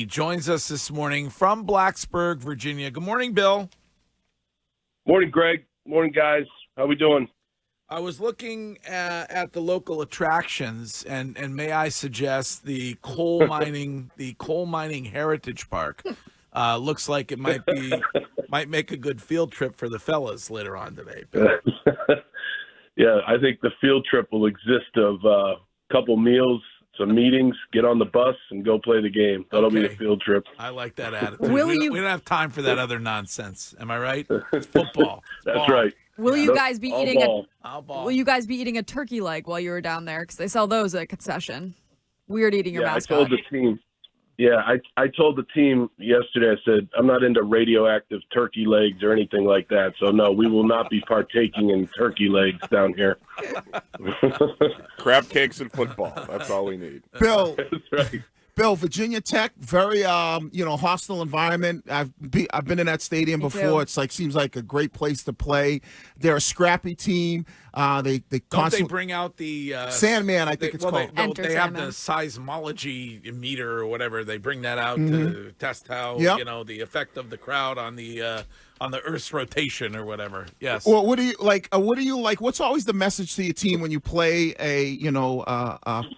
He joins us this morning from Blacksburg, Virginia. Good morning, Bill. Morning, Greg. Morning, guys. How we doing? I was looking at the local attractions, and may I suggest the coal mining heritage park. Looks like it might make a good field trip for the fellas later on today, Bill. Yeah, I think the field trip will exist of a couple meals, some meetings, get on the bus, and go play the game. That'll be the field trip. I like that attitude. We don't have time for that other nonsense. Am I right? It's football. That's right. Will you guys be eating Will you guys be eating a turkey leg while you were down there? Because they sell those at concession. Weird eating your mascot. I told the team. Yeah, I told the team yesterday, I said, I'm not into radioactive turkey legs or anything like that. So, no, we will not be partaking in turkey legs down here. Crab cakes and football. That's all we need. Bill, That's right. Bill, Virginia Tech, very hostile environment. I've been in that stadium before. It's seems like a great place to play. They're a scrappy team. They constantly bring out the Sandman. I think it's called. They have the seismology meter or whatever. They bring that out to test how the effect of the crowd on the Earth's rotation or whatever. Yes. Well, what do you like? What's always the message to your team when you play a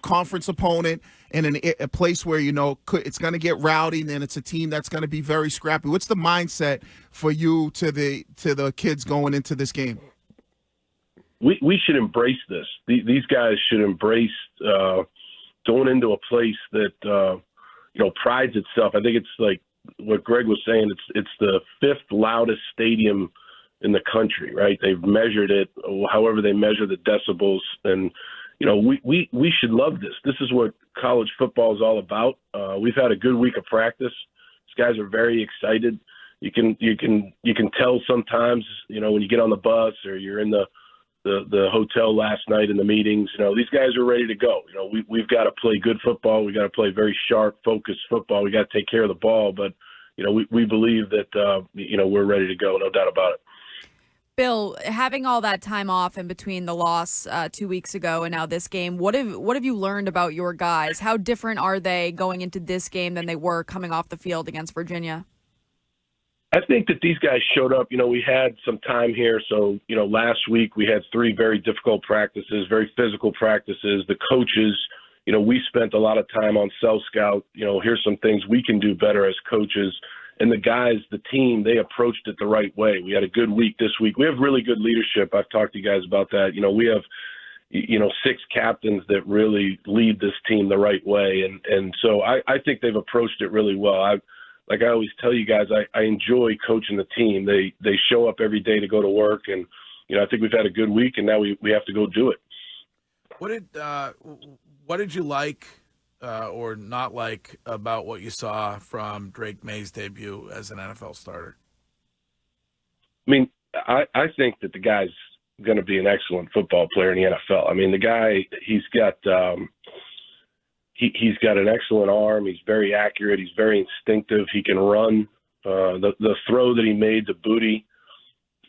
conference opponent in a place where it's going to get rowdy, and it's a team that's going to be very scrappy? What's the mindset for you to the kids going into this game? We should embrace this. These guys should embrace going into a place that prides itself. I think it's like what Greg was saying. It's the fifth loudest stadium in the country, right? They've measured it, however they measure the decibels, and we should love this. This is what college football is all about. We've had a good week of practice. These guys are very excited. You can tell sometimes, when you get on the bus or you're in the hotel last night in the meetings, these guys are ready to go. We've got to play good football. We got to play very sharp, focused football. We got to take care of the ball, but we believe that we're ready to go, no doubt about it. Bill, having all that time off in between the loss 2 weeks ago and now this game, what have you learned about your guys? How different are they going into this game than they were coming off the field against Virginia? I think that these guys showed up. We had some time here. So, last week we had 3 very difficult practices, very physical practices. The coaches, we spent a lot of time on Cell Scout. Here's some things we can do better as coaches. And the guys, the team, they approached it the right way. We had a good week this week. We have really good leadership. I've talked to you guys about that. We have, 6 captains that really lead this team the right way. And so I think they've approached it really well. Like I always tell you guys, I enjoy coaching the team. They show up every day to go to work, and I think we've had a good week, and now we have to go do it. What did you like or not like about what you saw from Drake Maye's debut as an NFL starter? I mean, I think that the guy's going to be an excellent football player in the NFL. I mean, the guy, he's got he's got an excellent arm. He's very accurate. He's very instinctive. He can run. The throw that he made to Booty,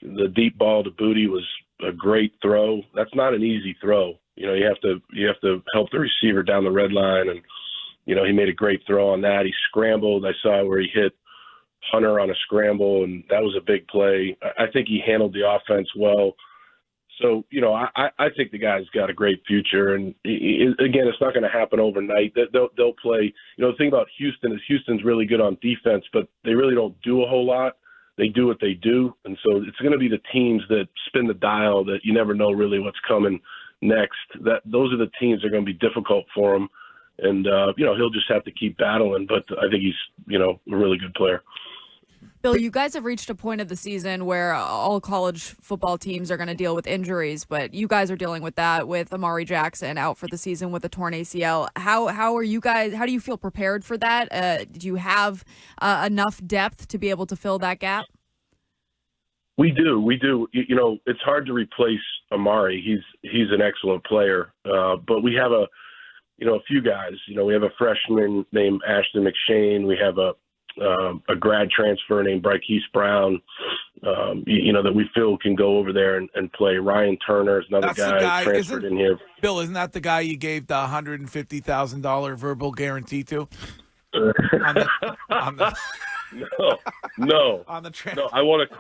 the deep ball to Booty, was a great throw. That's not an easy throw. You have to help the receiver down the red line, and he made a great throw on that. He scrambled. I saw where he hit Hunter on a scramble, and that was a big play. I think he handled the offense well. So, I think the guy's got a great future. And, again, it's not going to happen overnight. They'll play. The thing about Houston is Houston's really good on defense, but they really don't do a whole lot. They do what they do. And so it's going to be the teams that spin the dial that you never know really what's coming next. Those are the teams that are going to be difficult for him. And, he'll just have to keep battling. But I think he's, a really good player. Bill, you guys have reached a point of the season where all college football teams are going to deal with injuries, but you guys are dealing with that with Amari Jackson out for the season with a torn ACL. How are you guys? How do you feel prepared for that? Do you have enough depth to be able to fill that gap? We do. It's hard to replace Amari. He's an excellent player, but we have a few guys. We have a freshman named Ashton McShane. We have a grad transfer named Brykees Brown, that we feel can go over there and play. Ryan Turner is another guy transferred in here. Bill, isn't that the guy you gave the $150,000 verbal guarantee to? on the No. on the No, I want to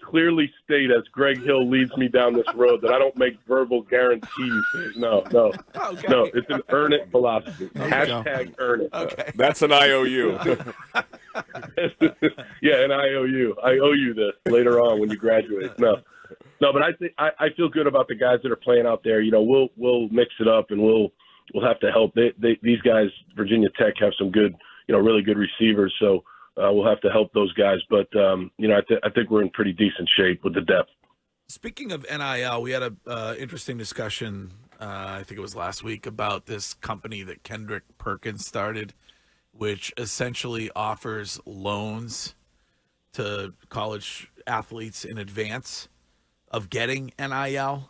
clearly state as Greg Hill leads me down this road that I don't make verbal guarantees. No. Okay. No, it's an earn it philosophy. Okay. Hashtag earn it. Okay. That's an IOU. Yeah, an IOU. I owe you this later on when you graduate. No, but I feel good about the guys that are playing out there. You know, we'll mix it up and we'll have to help. These guys, Virginia Tech, have some good, really good receivers. So we'll have to help those guys. But I think we're in pretty decent shape with the depth. Speaking of NIL, we had a interesting discussion. I think it was last week about this company that Kendrick Perkins started, which essentially offers loans to college athletes in advance of getting NIL,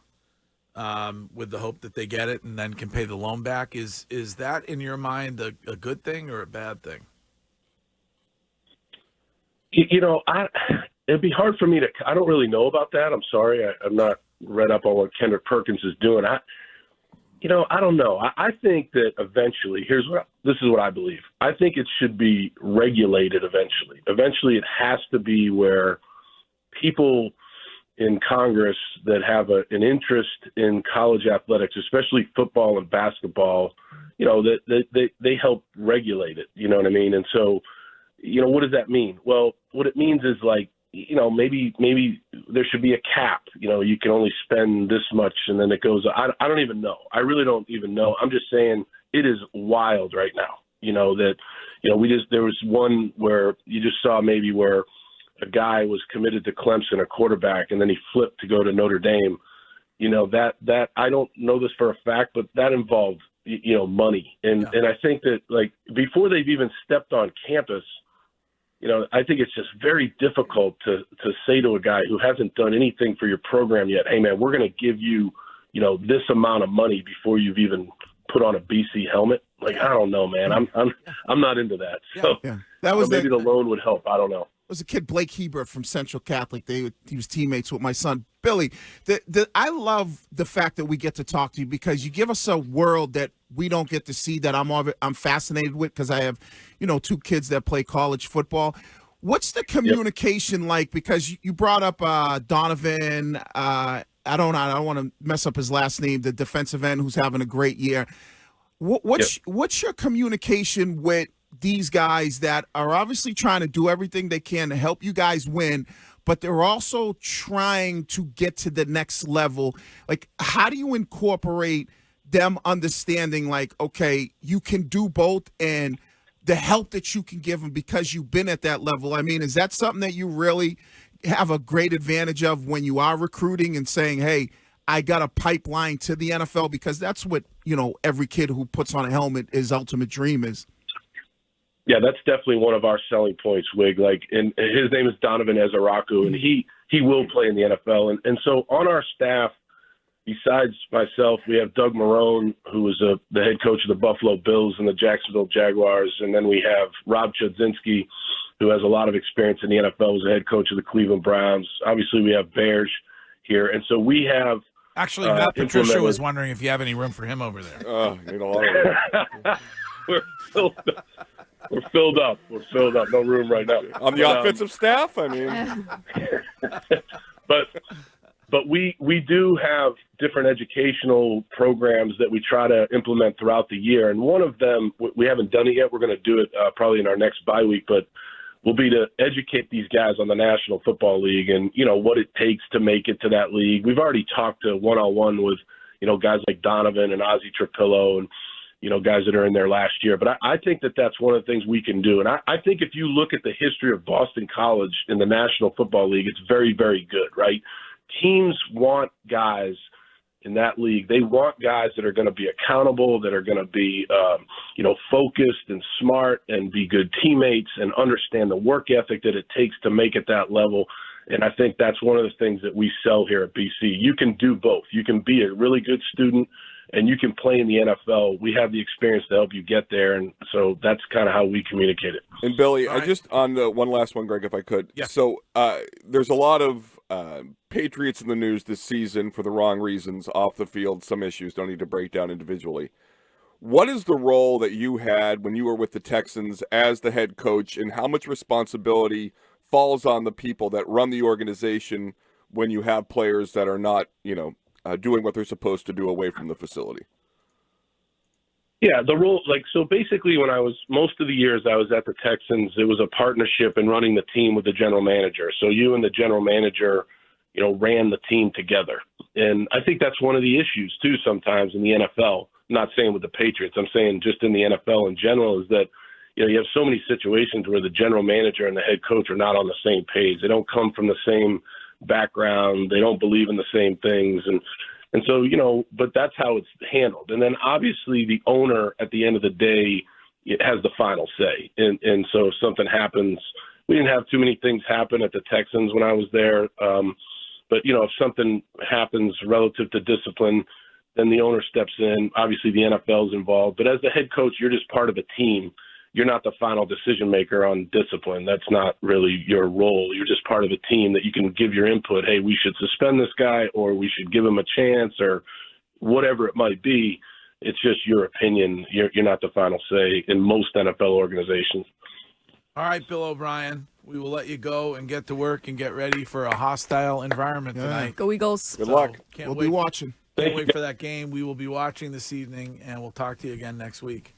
with the hope that they get it and then can pay the loan back. Is that, in your mind, a good thing or a bad thing? It'd be hard for me to – I don't really know about that. I'm sorry. I'm not read up on what Kendrick Perkins is doing. I don't know. I think that eventually, this is what I believe. I think it should be regulated eventually. Eventually, it has to be where people in Congress that have an interest in college athletics, especially football and basketball, that they help regulate it. You know what I mean? And so, what does that mean? Well, what it means is maybe there should be a cap. You can only spend this much, and then it goes. I don't even know. I really don't even know. I'm just saying it is wild right now. There was one where you just saw maybe where a guy was committed to Clemson, a quarterback, and then he flipped to go to Notre Dame. That I don't know this for a fact, but that involved money, and I think that before they've even stepped on campus. I think it's just very difficult to say to a guy who hasn't done anything for your program yet, hey, man, we're going to give you, this amount of money before you've even put on a BC helmet. I don't know, man. I'm not into that. So that was maybe the loan would help. I don't know. It was a kid, Blake Hebert from Central Catholic. He was teammates with my son, Billy. I love the fact that we get to talk to you because you give us a world that we don't get to see that I'm fascinated with because I have, 2 kids that play college football. What's the communication like? Because you brought up Donovan. I don't want to mess up his last name, the defensive end who's having a great year. What's your communication with these guys that are obviously trying to do everything they can to help you guys win, but they're also trying to get to the next level? How do you incorporate them understanding okay, you can do both and the help that you can give them because you've been at that level? I mean, is that something that you really have a great advantage of when you are recruiting and saying, hey, I got a pipeline to the NFL? Because that's what, every kid who puts on a helmet, his ultimate dream is. Yeah, that's definitely one of our selling points, Wig. And his name is Donovan Ezaraku, and he will play in the NFL. And so on our staff, besides myself, we have Doug Marrone, who is the head coach of the Buffalo Bills and the Jacksonville Jaguars. And then we have Rob Chudzinski, who has a lot of experience in the NFL, as the head coach of the Cleveland Browns. Obviously, we have Bears here. And so we have – Actually, Matt Patricia was wondering if you have any room for him over there. We're filled up. We're filled up. No room right now. On the offensive staff, I mean. But we do have different educational programs that we try to implement throughout the year. And one of them, we haven't done it yet. We're going to do it probably in our next bye week, but will be to educate these guys on the National Football League and, what it takes to make it to that league. We've already talked to one-on-one with, guys like Donovan and Ozzie Trapillo and, guys that are in there last year. But I think that that's one of the things we can do. And I think if you look at the history of Boston College in the National Football League, it's very, very good, right? Teams want guys in that league. They want guys that are going to be accountable, that are going to be, focused and smart and be good teammates and understand the work ethic that it takes to make it that level. And I think that's one of the things that we sell here at BC. You can do both. You can be a really good student and you can play in the NFL. We have the experience to help you get there, and so that's kind of how we communicate it. And Billy, I just on the one last one, Greg, if I could. Yeah. So there's a lot of Patriots in the news this season for the wrong reasons off the field. Some issues don't need to break down individually. What is the role that you had when you were with the Texans as the head coach, and how much responsibility falls on the people that run the organization when you have players that are not, doing what they're supposed to do away from the facility? Yeah, the role, so basically most of the years I was at the Texans, it was a partnership in running the team with the general manager. So you and the general manager, ran the team together. And I think that's one of the issues too sometimes in the NFL. I'm not saying with the Patriots, I'm saying just in the NFL in general, is that, you have so many situations where the general manager and the head coach are not on the same page. They don't come from the same background. They don't believe in the same things. And so, but that's how it's handled. And then obviously the owner at the end of the day has the final say. And so if something happens, we didn't have too many things happen at the Texans when I was there. But, if something happens relative to discipline, then the owner steps in. Obviously the NFL is involved. But as the head coach, you're just part of a team. You're not the final decision maker on discipline. That's not really your role. You're just part of a team that you can give your input. Hey, we should suspend this guy, or we should give him a chance, or whatever it might be. It's just your opinion. You're not the final say in most NFL organizations. All right, Bill O'Brien, we will let you go and get to work and get ready for a hostile environment tonight. Go Eagles. Good luck. We'll be watching. Can't wait for that game. We will be watching this evening, and we'll talk to you again next week.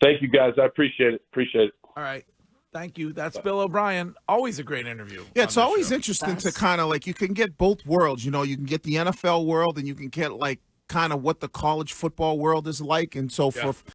Thank you, guys. I appreciate it. All right. Thank you. That's Bill O'Brien. Always a great interview. Yeah, it's always show. interesting to kind of you can get both worlds. You can get the NFL world and you can get kind of what the college football world is like. And so for